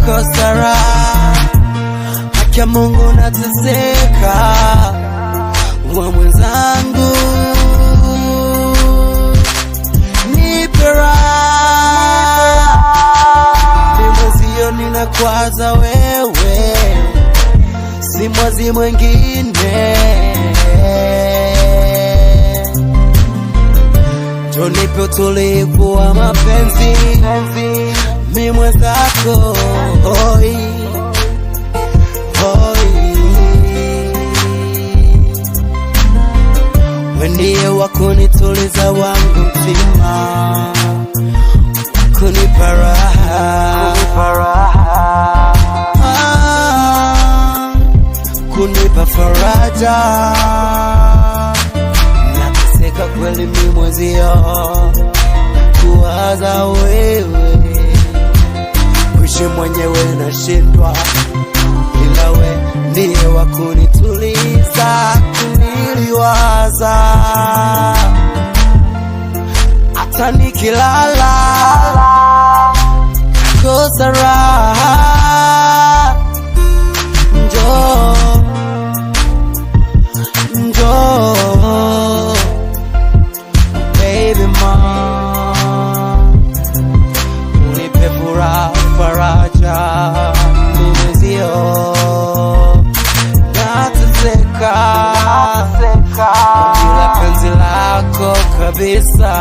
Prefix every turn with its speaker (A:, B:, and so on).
A: nakosa raha, haki ya Mungu nateseka, wa mwenzangu nipe raha, nimwezio ninakwaza wewe, si mwazi mwengine. Nipe utulivu wa mapenzi, mi mwenzako, hoi hoi, wewe ndiye wa kunituliza wangu mtima, kunipa raha, kunipa faraja. Nateseka kweli mimi mwenzio, kuwaza wewe, kuishi mwenyewe nashindwa, ila we ndiye wa kunituliza. Niliwaza hata nikilala kosa raha, njoo njoo baby mom, unipe faraja, nimezio nateseka bila penzi lako kabisa.